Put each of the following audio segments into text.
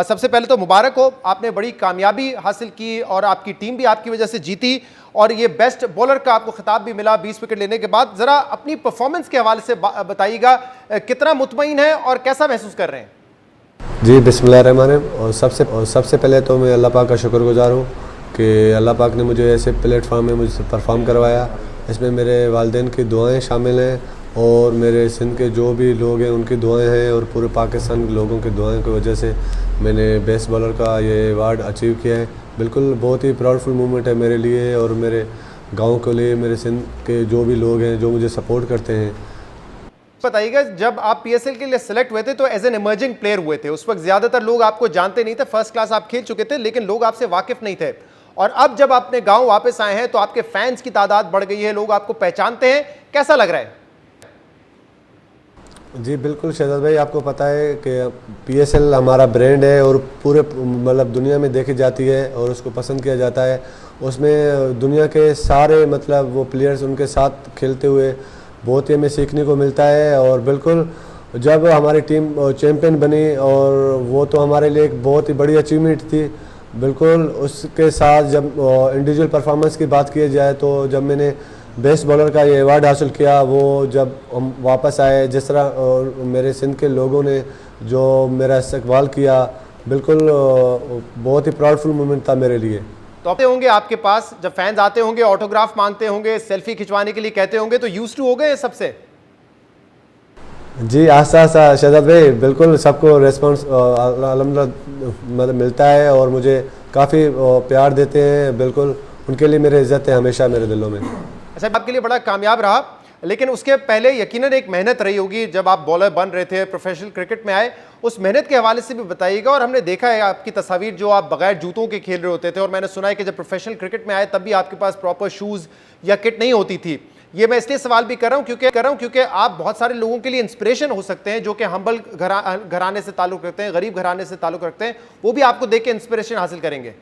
सबसे पहले तो मुबारक हो, आपने बड़ी कामयाबी हासिल की और आपकी टीम भी आपकी वजह से जीती और ये बेस्ट बॉलर का आपको खिताब भी मिला 20 विकेट लेने के बाद। जरा अपनी परफॉर्मेंस के हवाले से बताइएगा, कितना मुतमईन है और कैसा महसूस कर रहे हैं? जी बिस्मिल्लाहिर्रहमानिर्रहीम। और सबसे पहले तो मैं अल्लाह पाक का शुक्रगुजार हूँ कि अल्लाह पाक ने मुझे ऐसे प्लेटफार्म में मुझसे परफॉर्म करवाया। इसमें मेरे वालिदैन की दुआएं शामिल हैं और मेरे सिंध के जो भी लोग हैं उनकी दुआएं हैं और पूरे पाकिस्तान के लोगों की दुआएं की वजह से मैंने बेस्ट बॉलर का ये अवार्ड अचीव किया है। बिल्कुल बहुत ही प्राउडफुल मोमेंट है मेरे लिए और मेरे गाँव के लिए, मेरे सिंध के जो भी लोग हैं जो मुझे सपोर्ट करते हैं। बताइएगा, जब आप पीएसएल के लिए सिलेक्ट हुए थे तो एज एन इमर्जिंग प्लेयर हुए थे, उस वक्त ज्यादातर लोग आपको जानते नहीं थे, फर्स्ट क्लास आप खेल चुके थे लेकिन लोग आपसे वाकिफ नहीं थे। और अब जब अपने गांव वापस आए हैं तो आपके फैंस की तादाद बढ़ गई है, लोग आपको पहचानते हैं, कैसा लग रहा है? जी बिल्कुल शहजाद भाई, आपको पता है कि पीएसएल हमारा ब्रांड है और पूरे मतलब दुनिया में देखी जाती है और उसको पसंद किया जाता है। उसमें दुनिया के सारे मतलब वो प्लेयर्स उनके साथ खेलते हुए बहुत ही हमें सीखने को मिलता है। और बिल्कुल जब हमारी टीम चैम्पियन बनी और वो तो हमारे लिए एक बहुत ही बड़ी अचीवमेंट थी। बिल्कुल उसके साथ जब इंडिविजुअल परफॉर्मेंस की बात की जाए तो जब मैंने बेस्ट बॉलर का ये अवार्ड हासिल किया, वो जब हम वापस आए, जिस तरह मेरे सिंध के लोगों ने जो मेरा इस्तकबाल किया, बिल्कुल बहुत ही प्राउडफुल मोमेंट था मेरे लिए। तो आते होंगे आपके पास, जब फैंस आते होंगे ऑटोग्राफ मांगते होंगे, सेल्फी खिंचवाने के लिए कहते होंगे, तो यूज्ड टू हो गए सबसे? जी आस्ता आस्ता शहजाद भाई, बिल्कुल सबको रेस्पॉन्स अल्हम्दुलिल्लाह मतलब मिलता है और मुझे काफ़ी प्यार देते हैं। बिल्कुल उनके लिए मेरी इज़्ज़त है हमेशा मेरे दिलों में। अच्छा, आपके लिए बड़ा कामयाब रहा, लेकिन उसके पहले यकीनन एक मेहनत रही होगी जब आप बॉलर बन रहे थे, प्रोफेशनल क्रिकेट में आए, उस मेहनत के हवाले से भी बताइएगा। और हमने देखा है आपकी तस्वीर जो आप बगैर जूतों के खेल रहे होते थे, और मैंने सुना है कि जब प्रोफेशनल क्रिकेट में आए तब भी आपके पास प्रॉपर शूज़ या किट नहीं होती थी। ये मैं इसलिए सवाल भी कर रहा हूँ क्योंकि आप बहुत सारे लोगों के लिए इंस्पिरेशन हो सकते हैं जो कि हम्बल घराने से ताल्लुक़ रखते हैं, गरीब घराने से ताल्लुक़ रखते हैं, वो भी आपको देख के इंस्पिरेशन हासिल करेंगे।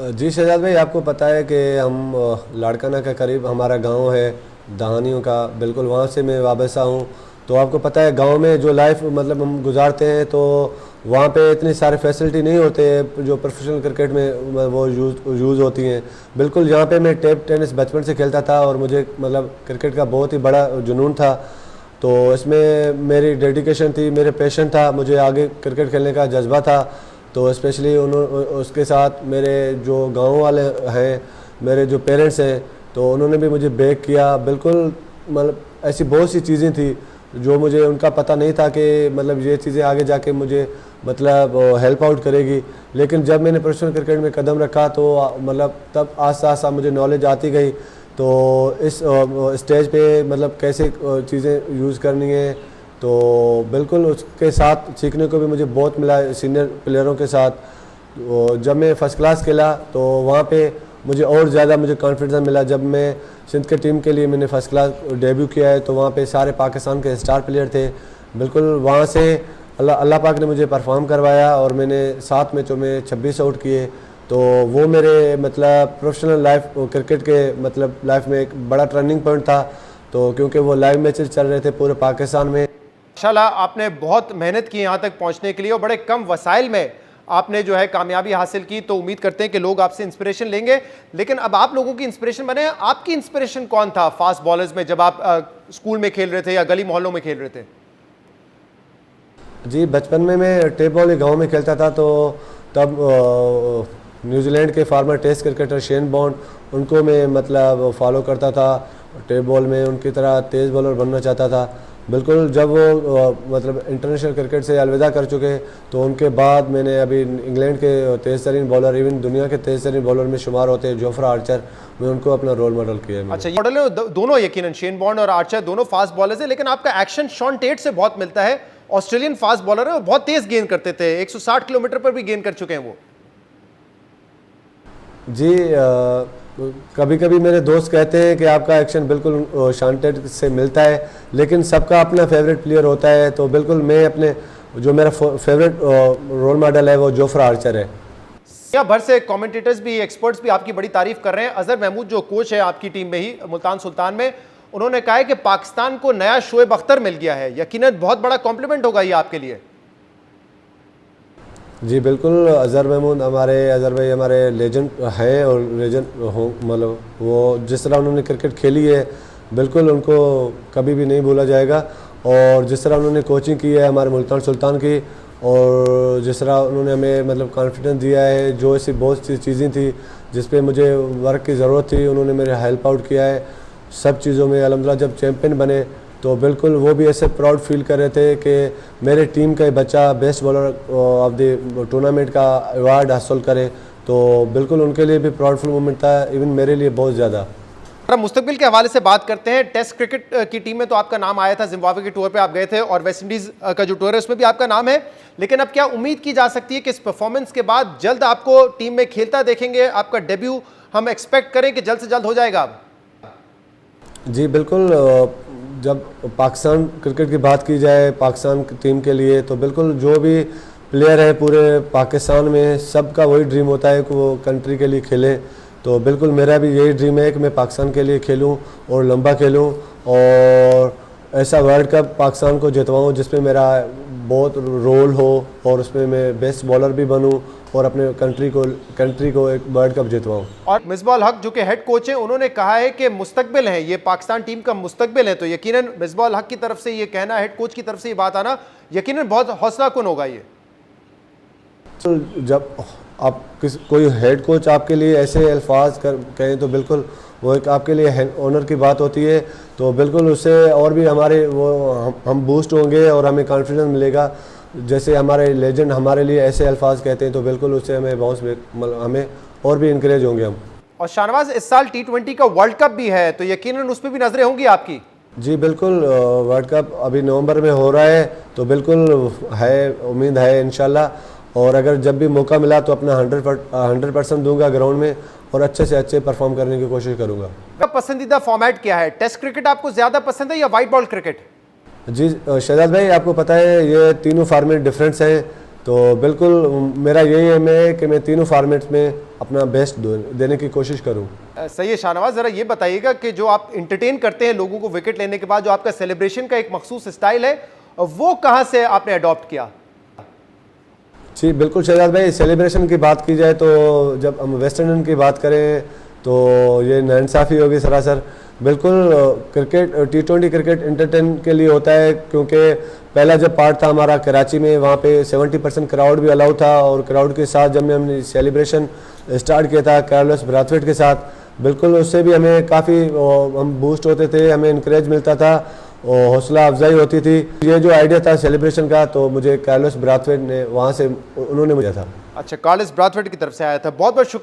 जी शहजाद भाई, आपको पता है कि हम लाड़काना के करीब हमारा गांव है दहानियों का, बिल्कुल वहाँ से मैं वाबस्ता हूँ। तो आपको पता है गांव में जो लाइफ मतलब हम गुजारते हैं तो वहाँ पे इतनी सारे फैसिलिटी नहीं होते जो प्रोफेशनल क्रिकेट में वो यूज़ होती हैं। बिल्कुल यहाँ पे मैं टेप टेनिस बचपन से खेलता था और मुझे मतलब क्रिकेट का बहुत ही बड़ा जुनून था। तो इसमें मेरी डेडिकेशन थी, मेरे पैशन था, मुझे आगे क्रिकेट खेलने का जज्बा था। तो स्पेशली उसके साथ मेरे जो गांव वाले हैं, मेरे जो पेरेंट्स हैं, तो उन्होंने भी मुझे बैक किया। बिल्कुल मतलब ऐसी बहुत सी चीज़ें थी जो मुझे उनका पता नहीं था कि मतलब ये चीज़ें आगे जाके मुझे मतलब हेल्प आउट करेगी। लेकिन जब मैंने प्रोफेशनल क्रिकेट में कदम रखा तो मतलब तब आस्ता आस्ता मुझे नॉलेज आती गई। तो इस स्टेज पे मतलब कैसे चीज़ें यूज़ करनी है, तो बिल्कुल उसके साथ सीखने को भी मुझे बहुत मिला सीनियर प्लेयरों के साथ। तो जब मैं फ़र्स्ट क्लास खेला तो वहाँ पे मुझे और ज़्यादा मुझे कॉन्फिडेंस मिला। जब मैं सिंध के टीम के लिए मैंने फ़र्स्ट क्लास डेब्यू किया है तो वहाँ पे सारे पाकिस्तान के स्टार प्लेयर थे। बिल्कुल वहाँ से अल्लाह पाक ने मुझे परफॉर्म करवाया और मैंने 7 मैचों में 26 आउट किए। तो वो मेरे मतलब प्रोफेशनल लाइफ क्रिकेट के मतलब लाइफ में एक बड़ा टर्निंग पॉइंट था। तो क्योंकि वो लाइव मैचेस चल रहे थे पूरे पाकिस्तान में। माशाल्लाह, आपने बहुत मेहनत की यहाँ तक पहुँचने के लिए और बड़े कम वसाइल में आपने जो है कामयाबी हासिल की। तो उम्मीद करते हैं कि लोग आपसे इंस्पिरेशन लेंगे। लेकिन अब आप लोगों की इंस्पिरेशन बने, आपकी इंस्पिरेशन कौन था फास्ट बॉलर्स में जब आप स्कूल में खेल रहे थे या गली मोहल्लों में खेल रहे थे? जी बचपन में मैं टेप बॉल गाँव में खेलता था। तो तब न्यूजीलैंड के former test cricketer Shane Bond, उनको मैं मतलब फॉलो करता था। टेप बॉल में उनकी तरह तेज़ बॉलर बनना चाहता था। बिल्कुल जब वो मतलब इंटरनेशनल क्रिकेट से अलविदा कर चुके तो उनके बाद मैंने अभी इंग्लैंड के तेज़ तरीन बॉलर, इवन दुनिया के तेज़ तरीन बॉलर में शुमार होते हैं जोफ्रा आर्चर, मैं उनको अपना रोल मॉडल किया है। अच्छा, ये मॉडल दोनों यकीनन शेन बॉन्ड और आर्चर दोनों फास्ट बॉलर्स हैं, लेकिन आपका एक्शन शॉन टेट से बहुत मिलता है। ऑस्ट्रेलियन फास्ट बॉलर है, वो बहुत तेज गेंद करते थे, 160 किलोमीटर पर भी गेंद कर चुके हैं वो। जी कभी कभी मेरे दोस्त कहते हैं कि आपका एक्शन बिल्कुल शांटेड से मिलता है, लेकिन सबका अपना फेवरेट प्लेयर होता है। तो बिल्कुल मैं अपने जो मेरा फेवरेट रोल मॉडल है वो जोफ्रा आर्चर है। दुनिया भर से कमेंटेटर्स भी, एक्सपर्ट्स भी आपकी बड़ी तारीफ कर रहे हैं। अजहर महमूद जो कोच है आपकी टीम में ही मुल्तान सुल्तान में, उन्होंने कहा है कि पाकिस्तान को नया शोएब अख्तर मिल गया है। यकीनन बहुत बड़ा कॉम्प्लीमेंट होगा ये आपके लिए। जी बिल्कुल, अज़हर महमूद अज़हर भाई हमारे लेजेंड हैं और लेजेंड हो, मतलब वो जिस तरह उन्होंने क्रिकेट खेली है बिल्कुल उनको कभी भी नहीं भूला जाएगा। और जिस तरह उन्होंने कोचिंग की है हमारे मुल्तान सुल्तान की, और जिस तरह उन्होंने हमें मतलब कॉन्फिडेंस दिया है, जो ऐसी बहुत सी चीज़ें थी जिस पे मुझे वर्क की ज़रूरत थी उन्होंने मेरे हेल्प आउट किया है सब चीज़ों में। अल्हम्दुलिल्लाह जब चैम्पियन बने तो बिल्कुल वो भी ऐसे प्राउड फील कर रहे थे कि मेरे टीम का ही बच्चा best bowler of the tournament का अवार्ड हासिल करे, तो बिल्कुल उनके लिए भी प्राउडफुल मोमेंट था, इवन मेरे लिए बहुत ज़्यादा। हम मुस्तकबिल के हवाले से बात करते हैं। टेस्ट क्रिकेट की टीम में तो आपका नाम आया था, जिम्बाब्वे के टूर पे आप गए थे और वेस्ट इंडीज़ का जो टूर है उसमें भी आपका नाम है, लेकिन अब क्या उम्मीद की जा सकती है कि इस परफॉर्मेंस के बाद जल्द आपको टीम में खेलता देखेंगे? आपका डेब्यू हम एक्सपेक्ट करें कि जल्द से जल्द हो जाएगा? जी बिल्कुल, जब पाकिस्तान क्रिकेट की बात की जाए पाकिस्तान की टीम के लिए तो बिल्कुल जो भी प्लेयर है पूरे पाकिस्तान में सबका वही ड्रीम होता है कि वो कंट्री के लिए खेले। तो बिल्कुल मेरा भी यही ड्रीम है कि मैं पाकिस्तान के लिए खेलूं और लंबा खेलूं और ऐसा वर्ल्ड कप पाकिस्तान को जितवाऊं जिसमें मेरा बहुत रोल हो और उसमें मैं बेस्ट बॉलर भी बनूं और अपने कंट्री को एक वर्ल्ड कप जितवाऊं। और मिसबाह हक जो कि हेड कोच हैं उन्होंने कहा है कि मुस्तकबिल है, ये पाकिस्तान टीम का मुस्तकबिल है, तो यकीनन मिसबाह हक की तरफ से ये कहना, हेड कोच की तरफ से ये बात आना यकीनन बहुत हौसला कुन होगा। ये तो जब आप कोई हेड कोच आपके लिए ऐसे अल्फाज कहें तो बिल्कुल वो एक आपके लिए ऑनर की बात होती है, तो बिल्कुल उससे और भी हमारे हम बूस्ट होंगे और हमें कॉन्फिडेंस मिलेगा। जैसे हमारे लेजेंड हमारे लिए ऐसे अल्फाज कहते हैं तो बिल्कुल उससे हमें हमें और भी इंकरेज होंगे हम। और शाहनवाज इस साल T20 का वर्ल्ड कप भी है, तो यकीनन उस पर भी नजरें होंगी आपकी। जी बिल्कुल, वर्ल्ड कप अभी नवंबर में हो रहा है तो बिल्कुल है, उम्मीद है इंशाल्लाह। और अगर जब भी मौका मिला तो अपना 100% दूंगा ग्राउंड में और अच्छे से अच्छे परफॉर्म करने की कोशिश करूंगा। आपका पसंदीदा फॉर्मेट क्या है? टेस्ट क्रिकेट आपको ज्यादा पसंद है या वाइट बॉल क्रिकेट? जी शहजाद भाई, आपको पता है ये तीनों फार्मेट डिफरेंस हैं, तो बिल्कुल मेरा यही एम है कि मैं तीनों फार्मेट्स में अपना बेस्ट देने की कोशिश करूं। सही है शाहनवाज, जरा ये बताइएगा कि जो आप इंटरटेन करते हैं लोगों को विकेट लेने के बाद, जो आपका सेलिब्रेशन का एक मखसूस स्टाइल है, वो कहाँ से आपने अडॉप्ट किया? जी बिल्कुल शहजाद भाई, सेलिब्रेशन की बात की जाए तो जब हम वेस्ट इंडीज़ की बात करें तो ये नाइंसाफ़ी होगी सरासर। बिल्कुल क्रिकेट T20 क्रिकेट इंटरटेन के लिए होता है, क्योंकि पहला जब पार्ट था हमारा कराची में वहाँ पे 70% क्राउड भी अलाउ था, और क्राउड के साथ जब हमने सेलिब्रेशन स्टार्ट किया था कार्लोस ब्राथवेट के साथ, बिल्कुल उससे भी हमें काफ़ी हम बूस्ट होते थे, हमें इनकरेज मिलता था और हौसला अफजाई होती थी। ये जो आइडिया था सेलिब्रेशन का तो मुझे कार्लोस ब्राथवेट ने वहाँ से उन्होंने मुझे था। अच्छा, कार्लोस ब्राथवेट की तरफ से आया था। बहुत बहुत शुक्रिया।